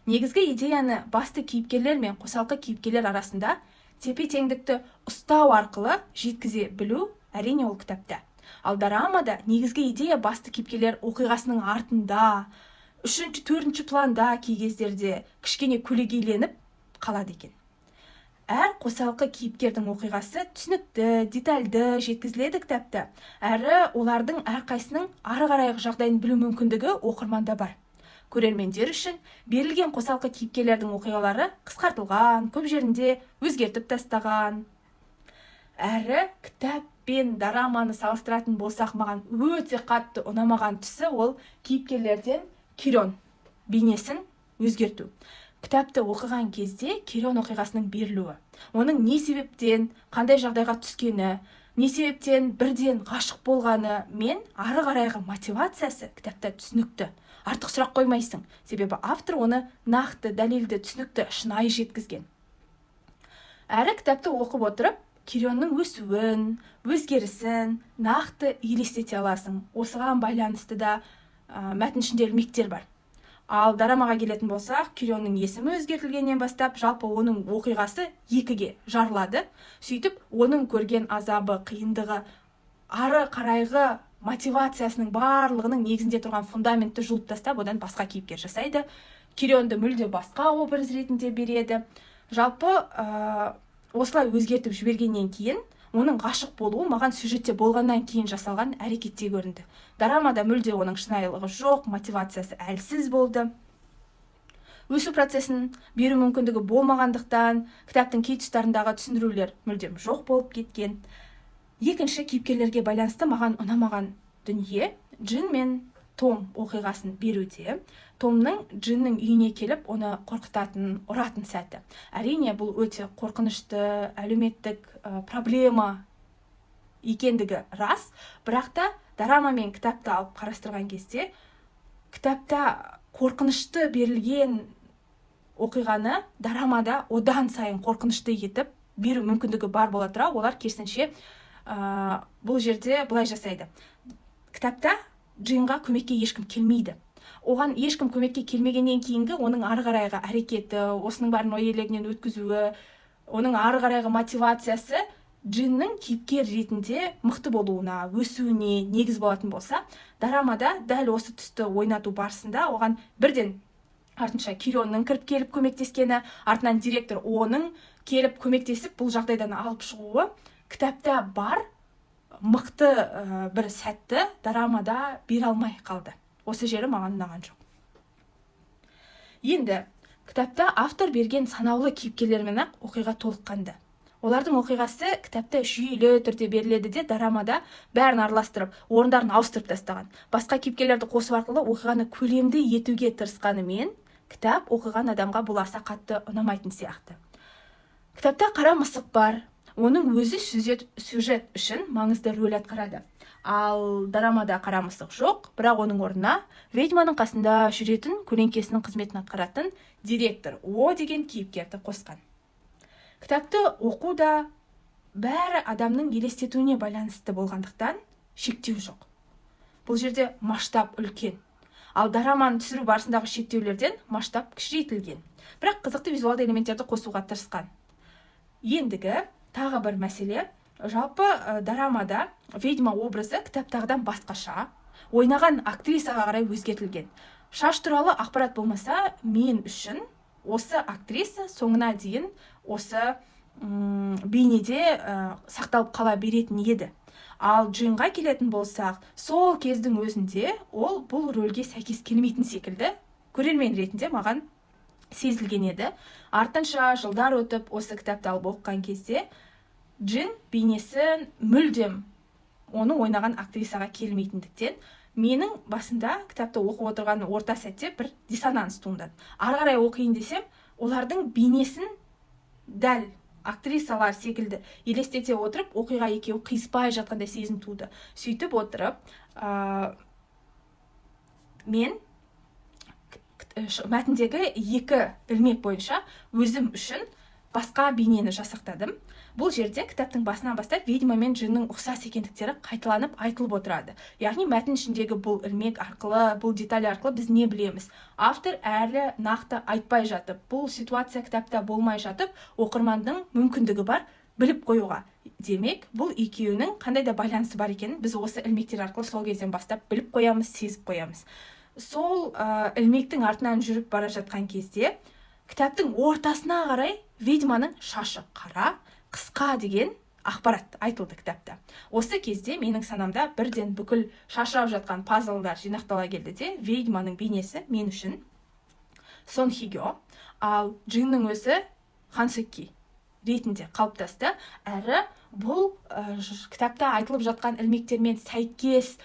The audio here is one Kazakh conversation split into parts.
Негізгі идеяны басты кейіпкерлер мен қосалқы кейіпкерлер арасында тепе-теңдікті ұстау арқылы жеткізе білу әрине ол кітапта. Ал дорамада негізгі идея басты кейіпкерлер оқиғасының артында, үшінші, төртінші планда кей кездерде кішкене көлегейленіп қалады екен. Әр қосалқы кейіпкердің оқиғасы түсінікті, детальды жеткізіледі кітапта. Әрі олардың әрқайсының ары қарайғы жағдайын білу мүмкіндігі оқырманда бар. Көрермендер үшін берілген қосалқы кейіпкерлердің оқиғалары қысқартылған, көп жерінде өзгертіп тастаған. Әрі кітап пен дораманы салыстыратын болсақ, маған өте қатты ұнамаған тұсы ол кейіпкерлерден Кирон бейнесін өзгерту. Кітапты оқыған кезде Кирон оқиғасының берілуі, оның не себептен, қандай жағдайға түскені, не себептен бірден ғашық болғаны мен ары қарайғы мотивациясы кітапта түсінікті. Артық сұрақ қоймайсың, себебі автор оны нақты, дәлелді, түсінікті, шынайы жеткізген. Әрі кітапты оқып отырып, Киронның өсуін, өзгерісін нақты елестете аласың. Осыған байланысты да мәтін ішінде ілмектер бар. Ал дорамаға келетін болсақ, Киронның есімі өзгертілгеннен бастап, жалпы оның оқиғасы екіге жарылады. Сөйтіп, оның көрген азабы, қиындығы, ары қарайғы мотивациясының барлығының негізінде тұрған фундаментті жұлып тастап, одан басқа кейіпкер жасайды. Киронды мүлде басқа образ ретінде береді. Жалпы осылай өзгертіп жібергеннен кейін, оның ғашық болуы маған сюжетте болғаннан кейін жасалған әрекетте көрінді. Дорамада мүлде оның шынайылығы жоқ, мотивациясы әлсіз болды. Өсу процесін беру мүмкіндігі болмағандықтан, кітаптың кей тұстарындағы түсіндірулер мүлдем жоқ болып кеткен. Екінші кейіпкерлерге байланысты маған ұнамаған дүние Джин мен Том оқиғасын беруде. Томның Джиннің үйіне келіп, оны қорқытатын, ұратын сәті. Әрине, бұл өте қорқынышты, әлеуметтік проблема екендігі рас, бірақ та дорама мен кітапты алып қарастырған кезде, кітапта қорқынышты берілген оқиғаны дорамада одан сайын қорқынышты етіп беру мүмкіндігі бар бола тұра, олар керісінше бұл жерде былай жасайды. Кітапта Джинға көмекке ешкім келмейді. Оған ешкім көмекке келмегеннен кейінгі оның ары қарайғы әрекеті, осының барын ой елегінен өткізуі, оның ары қарайғы мотивациясы Джиннің кейіпкер ретінде мықты болуына, өсуіне негіз болатын болса, дорамада дәл осы тұсты ойнату барысында оған бірден артынша Киронның кіріп келіп көмектескені, артынан директор оның келіп көмектесіп бұл жағдайдан алып шығуы кітапта бар мықты бір сәтті дорамада бере алмай қалды. Осы жері маған ұнаған жоқ. Енді кітапта автор берген санаулы кейіпкерлермен ақ оқиға толыққанды. Олардың оқиғасы кітапта жүйелі түрде беріледі де, дорамада бәрін араластырып, орындарын ауыстырып тастаған. Басқа кейіпкерлерді қосу арқылы оқиғаны көлемді етуге тырысқанымен, кітап оқыған адамға бұл аса қатты ұнамайтын сияқты. Кітапта қара мысық бар. Оның өзі сюжет үшін маңызды рөл атқарады. Ал дорамада қара мысық жоқ, бірақ оның орнына ведьманың қасында жүретін, көлеңкесінің қызметін атқаратын директор О деген кейіпкерді қосқан. Кітапты оқуда бәрі адамның елестетуіне байланысты болғандықтан шектеу жоқ. Бұл жерде масштаб үлкен. Ал дораманы түсіру барысындағы шектеулерден масштаб кішірейтілген. Бірақ қызықты визуалды элементтерді қосуға тырысқан. Ендігі тағы бір мәселе, жалпы дорамада ведьма образы кітаптағыдан басқаша, ойнаған актрисаға қарай өзгертілген. Шаш туралы ақпарат болмаса, мен үшін осы актриса соңына дейін осы бейнеде сақталып қала беретін еді. Ал Джинға келетін болсақ, сол кездің өзінде ол бұл рөлге сәйкес келмейтін секілді, көрермен ретінде маған сезілген еді. Артынша жылдар өтіп, осы кітапты алып оқыған кезде Джин бейнесі мүлдем оның ойнаған актрисаға келмейтіндіктен, менің басында кітапты оқып отырған орта сәтте бір диссонанс туындады. Ары қарай оқиын десем, олардың бейнесін дәл актрисалар секілді елестете отырып, оқиға екеуі қиыспай жатқандай сезім туды. Сөйтіп отырып, мен мәтіндегі екі ілмек бойынша өзім үшін басқа бейнені жасақтадым. Бұл жерде кітаптың басынан бастап ведьма мен джиннің ұқсас екендіктері қайталанып айтылып отырады. Яғни мәтін ішіндегі бұл ілмек арқылы, бұл деталь арқылы біз не білеміз? Автор әлі нақты айтпай жатып, бұл ситуация кітапта болмай жатып, оқырмандың мүмкіндігі бар біліп қоюға. Демек, бұл екеуінің қандай да байланысы бар екенін біз осы ілмектер арқылы сол кезден бастап біліп қоямыз, сезіп қоямыз. Сол ілмектің артынан жүріп бара жатқан кезде кітаптың ортасына қарай ведьманың шашы қара, қысқа деген ақпарат айтылды кітапта. Осы кезде менің санамда бірден бүкіл шашырап жатқан пазлдар жинақтала келді де, ведьманың бейнесі мен үшін Сон Хигё, ал джиннің өзі Хан Сокки ретінде қалыптасты. Әрі бұл кітапта айтылып жатқан ілмектермен сәйкес,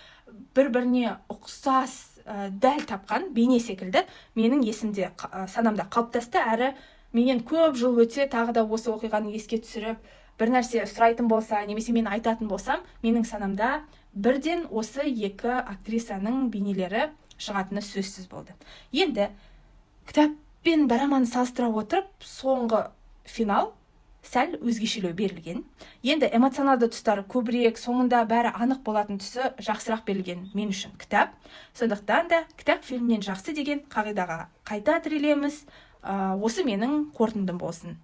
бір-біріне ұқсас дәл тапқан бейне секілді менің есімде, санамда қалыптасты. Әрі менен көп жыл өте тағы да осы оқиғаны еске түсіріп, бір нәрсе сұрайтын болса, немесе мен айтатын болсам, менің санамда бірден осы екі актрисаның бейнелері шығатыны сөзсіз болды. Енді кітаппен дораманы салыстыра отырып, соңғы финал сәл өзгешелеу берілген. Енді эмоционалды тұстары көбірек, соңында бәрі анық болатын тұсы жақсырақ берілген мен үшін кітап. Сондықтан да кітап фильмнен жақсы деген қағидаға қайта тірелеміз. Осы менің қорытындым болсын.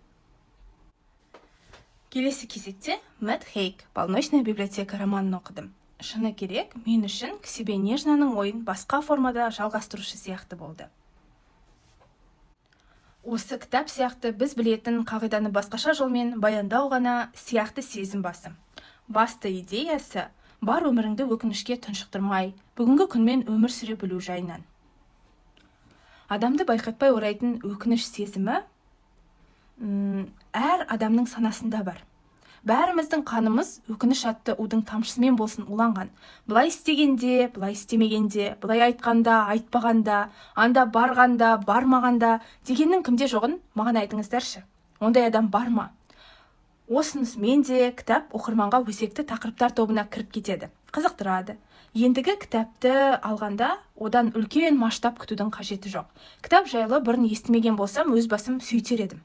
Келесі кезекте Мэтт Хейг «Полночная библиотека» романын оқыдым. Шыны керек, мен үшін К себе нежнаның ойын басқа формада жалғастырушы сияқты болды. Осы кітап сияқты біз білетін қағиданы басқаша жолмен баяндау ғана сияқты сезім басым. Басты идеясы бар өміріңді өкінішке тұншықтырмай, бүгінгі күнмен өмір сүре білу жайынан. Адамды байқатпай орайтын өкініш сезімі әр адамның санасында бар. Бәріміздің қанымыз өкініш атты удың тамшысымен болсын уланған. Бұлай істегенде, бұлай істемегенде, бұлай айтқанда, айтпағанда, анда барғанда, бармағанда дегеннің кімде жоғын маған айтыңыздаршы. Ондай адам бар ма? Осынысымен де кітап оқырманға өзекті тақырыптар тобына кіріп кетеді. Қызықтырады. Ендігі кітапты алғанда одан үлкен масштаб күтудің қажеті жоқ. Кітап жайлы бұрын естімеген болсам, өз басым сөйтер едім.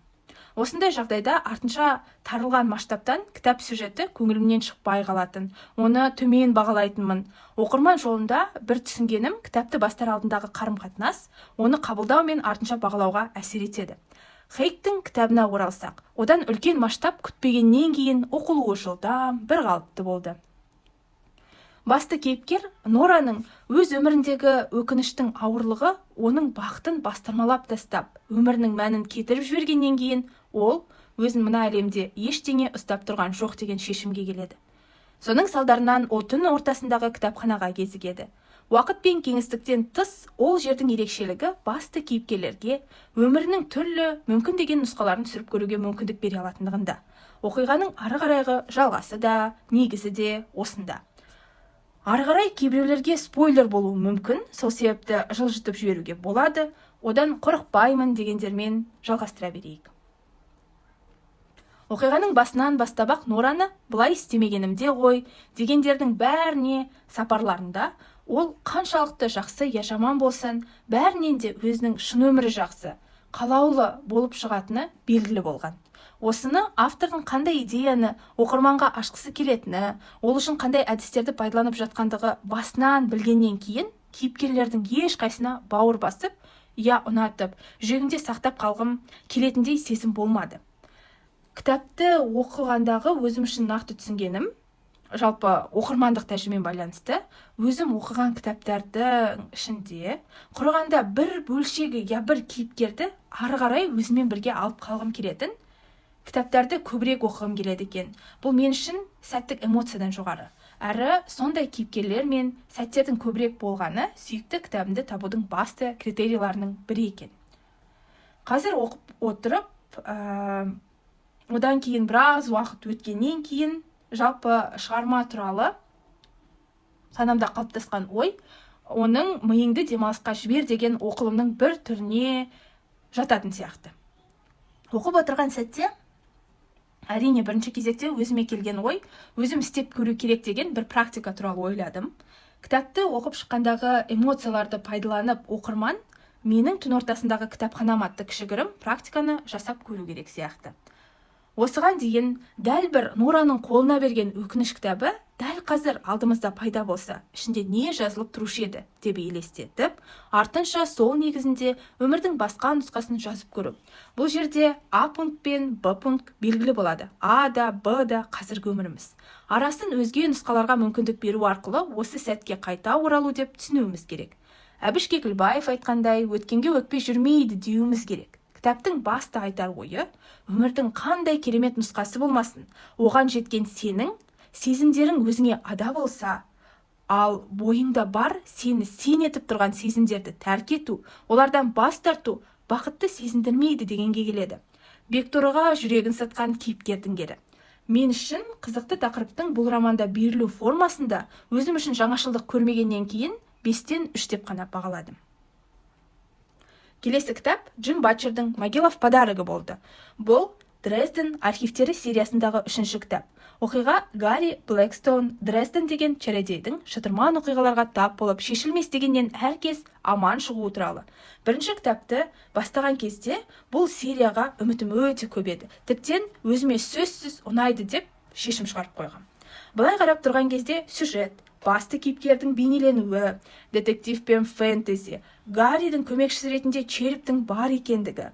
Осындай жағдайда артынша тарылған масштабтан кітап сюжеті көңілімнен шықпай қалатын. Оны төмен бағалайтынмын. Оқырман жолында бір түсінгенім, кітапты бастар алдындағы қарым-қатынас оны қабылдау мен артынша бағалауға әсер етеді. Хейгтің кітабына оралсақ, одан үлкен масштаб күтпегеннен кейін оқылуы жылдам, бір қалыпты болды. Басты кейіпкер Нораның өз өміріндегі өкініштің ауырлығы оның бақытын бастырмалап тастап, өмірінің мәнін кетіріп жібергеннен кейін ол өзін мына әлемде ештеңе ұстап тұрған жоқ деген шешімге келеді. Соның салдарынан ол түн ортасындағы кітапханаға кезігеді. Уақыт пен кеңістіктен тыс ол жердің ерекшелігі басты кейіпкерлерге өмірінің түрлі мүмкін деген нұсқаларын түсіріп көруге мүмкіндік бере алатындығында. Оқиғаның ары қарайғы жалғасы да, негізі де осында. Ары қарай кейбіреулерге спойлер болуы мүмкін, сол себепті жылжытып жіберуге болады. Одан қорықпаймын дегендермен жалғастыра берейік. Оқиғаның басынан бастап-ақ Нораны бұлай істемегенімде ғой дегендердің бәріне сапарларында ол қаншалықты жақсы я жаман болсын, бәрінен де өзінің шын өмірі жақсы, қалаулы болып шығатыны белгілі болған. Осыны автордың қандай идеяны оқырманға ашқысы келетіні, ол үшін қандай әдістерді пайдаланып жатқандығы басынан білгеннен кейін, кейіпкерлердің ешқайсына бауыр басып, я ұнатып, жүрегімде сақтап қалғым келетіндей сезім болмады. Кітапты оқығандағы өзім үшін нақты түсінгенім, жалпы оқырмандық тәжірибемен байланысты, өзім оқыған кітаптардың ішінде құрығанда бір бөлшегі я бір кейіпкерді ары қарай өзімен бірге алып қалғым келетін кітаптарды көбірек оқығым келеді екен. Бұл мен үшін сәттік эмоциядан жоғары. Әрі сондай кейіпкерлер мен сәттердің көбірек болғаны сүйікті кітабымды табудың басты критерийларының бірі екен. Қазір оқып отырып, одан кейін біраз уақыт өткеннен кейін жалпы шығарма туралы санамда қалыптасқан ой, оның миыңды демалысқа жібер деген оқылымның бір түріне жататын сияқты. Оқып отырған сәтте әрине бірінші кезекте өзіме келген ой, өзім істеп көру керек деген бір практика туралы ойладым. Кітапты оқып шыққандағы эмоцияларды пайдаланып оқырман менің түн ортасындағы кітапханам атты кішігірім практиканы жасап көру керек сияқты. Осыған дейін дәл бір Нораның қолына берген өкініш кітабы дәл қазір алдымызда пайда болса, ішінде не жазылып тұрушы еді деп елестетіп, артынша сол негізінде өмірдің басқа нұсқасын жазып көру. Бұл жерде А пункт пен Б пункт белгілі болады. А да, Б да қазіргі өміріміз. Арасын өзге нұсқаларға мүмкіндік беру арқылы осы сәтке қайта оралу деп түсінуіміз керек. Әбіш Кекілбаев айтқандай, өткенге өкпе жүрмейді деуіміз керек. Кітаптың басты айтар ойы, өмірдің қандай керемет нұсқасы болмасын, оған жеткен сенің сезімдерің өзіңе ада болса, ал бойыңда бар сені сен етіп тұрған сезімдерді тәрк ету, олардан бас тарту бақытты сезіндірмейді дегенге келеді. Бектұрыға жүрегін сатқан кейіпкердің кері. Мен үшін қызықты тақырыптың бұл романда берілу формасында өзім үшін жаңашылдық көрмегеннен кейін 5-тен 3 деп қана бағаладым. Келесі кітап Джим Батчердің «Могила в подарогі» болды. Бұл Дрезден архивтері сериясындағы 3-ші кітап. Оқиға Гарри Блэкстоун Дрезден деген чародейдің шытырман оқиғаларға тап болып шешілмес дегеннен әркез аман шығуы туралы. Бірінші кітапты бастаған кезде бұл серияға үмітім өте көп еді. Тіптен өзіме сөзсіз ұнайды деп шешім шығарып қойғам. Былай қарап тұрған кезде сюжет, басты кейіпкердің бейнеленуі, детектив пен фэнтези, Гарридің көмекшісі ретінде черіптің бар екендігі.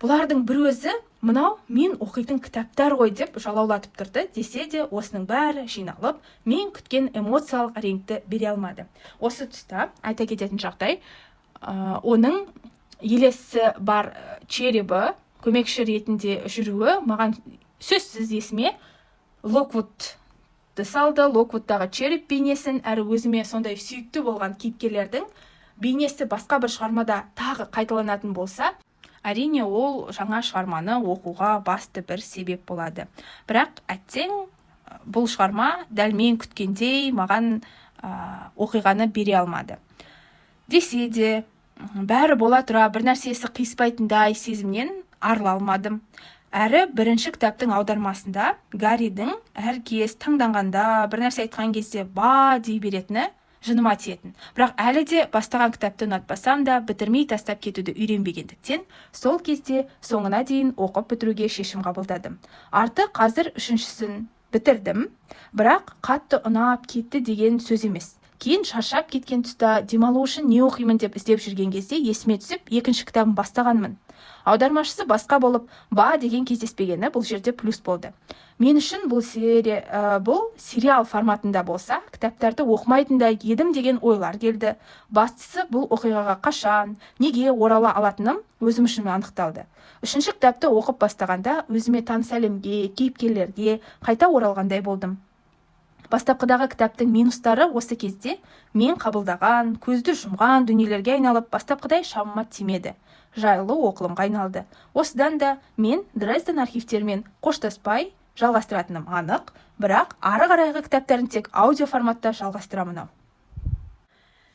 Бұлардың бір өзі мынау мен оқитын кітаптар ғой деп жалаулатып тұрды, десе де осының бәрі жиналып, мен күткен эмоциялық реңкті бере алмады. Осы тұста айта кететін жағдай, оның елесі бар черебі көмекші ретінде жүруі маған сөзсіз есіме Локвудты салды. Локвудтағы череп бейнесін әрі өзіме сондай сүйікті болған кейіпкерлердің бейнесі басқа бір шығармада тағы қайталанатын болса, әрине ол жаңа шығарманы оқуға басты бір себеп болады. Бірақ әттең бұл шығарма дәл мен күткендей маған оқиғаны бере алмады. Десе де бәрі бола тұра бір нәрсесі қиыспайтындай сезімнен арыла алмадым. Әрі бірінші кітаптың аудармасында Гарридің әркез таңданғанда бір нәрсе айтқан кезде ба дей беретіні жыныма тиетін. Бірақ әлі де бастаған кітапты ұнатпасам да бітірмей тастап кетуді үйренбегендіктен сол кезде соңына дейін оқып бітіруге шешім қабылдадым. Арты қазір 3-шісін бітірдім, бірақ қатты ұнап кетті деген сөз емес. Кейін шаршап кеткен тұста демалу үшін не оқимын деп іздеп жүрген кезде есіме түсіп, 2-ші кітабын бастағанмын. Аудармашысы басқа болып, ба деген кездеспегені бұл жерде плюс болды. Мен үшін бұл сериал форматында болса, кітаптарды оқымайтындай едім деген ойлар келді. Бастысы бұл оқиғаға қашан, неге орала алатыным өзім үшін анықталды. 3-ші кітапты оқып бастағанда өзіме таныс әлемге, кейіпкерлерге қайта оралғандай болдым. Бастапқыдағы кітаптың минустары осы кезде мен қабылдаған, көзді жұмған дүниелерге айналып, бастапқыдай шамыма тимеді. Жайлы оқылымға айналды. Осыдан да мен Дрезден архивтерімен қоштаспай жалғастыратыным анық, бірақ ары қарайғы кітаптарын тек аудио форматта жалғастырамын.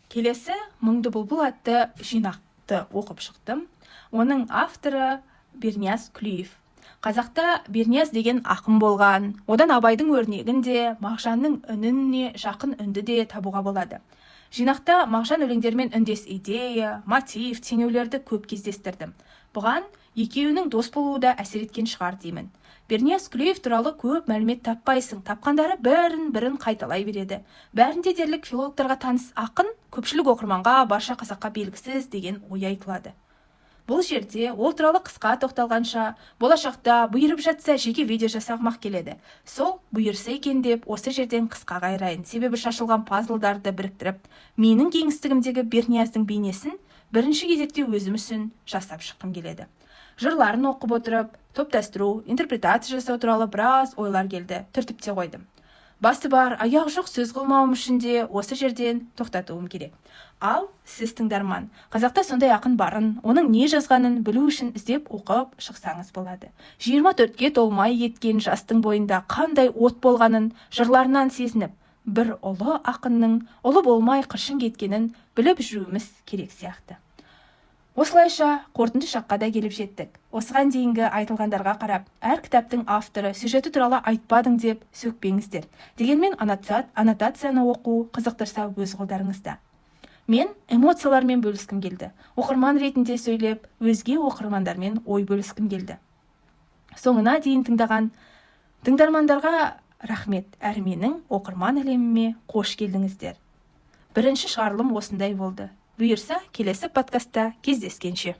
Келесі «Мұңды бұлбұл» атты жинақты оқып шықтым. Оның авторы Бернияз Күлеев. Қазақта Бернияз деген ақын болған. Одан Абайдың өрнегінде Мағжанның үніне жақын үнді де табуға болады. Жинақта Мағжан өлеңдермен үндес идея, мотив, теңеулерді көп кездестірдім. Бұған екеуінің дос болуы да әсер еткен шығар деймін. Бернияз Күлеев туралы көп мәлімет таппайсың, тапқандары бірін қайталай береді. Бәрінде дерлік филологтарға таныс ақын, көпшілік оқырманға, барша қазаққа белгісіз деген ой айтылады. Бұл жерде ол туралы қысқа тоқталғанша, болашақта бұйырып жатса жеке видео жасағымақ келеді. Сол бұйырса екен деп осы жерден қысқа қайырайын. Себебі шашылған пазлдарды біріктіріп, менің кеңістігімдегі Бернияздың бейнесін бірінші кезекте өзім үшін жасап шыққым келеді. Жырларын оқып отырып, топтастыру, интерпретация жасау туралы біраз ойлар келді. Түртіп те қойдым. Басы бар, аяқ жоқ сөз қылмауым үшін де осы жерден тоқтатуым керек. Ал сіз тыңдарман, қазақта сондай ақын барын, оның не жазғанын білу үшін іздеп оқып шықсаңыз болады. 24-ке толмай кеткен жастың бойында қандай от болғанын жырларынан сезініп, бір ұлы ақынның ұлы болмай қыршын кеткенін біліп жүруіміз керек сияқты. Осылайша қорытынды шаққа да келіп жеттік. Осыған дейінгі айтылғандарға қарап, әр кітаптың авторы сюжеті туралы айтпадың деп сөкпеңіздер. Дегенмен аннотацияны оқу қызықтырса өз қолдарыңызда. Мен эмоциялармен бөліскім келді. Оқырман ретінде сөйлеп, өзге оқырмандармен ой бөліскім келді. Соңына дейін тыңдаған тыңдармандарға рахмет, әрі менің оқырман әлеміме қош келдіңіздер. Бірінші шығарылым осындай болды. Бұйырса, келесі подкастта кездескенше.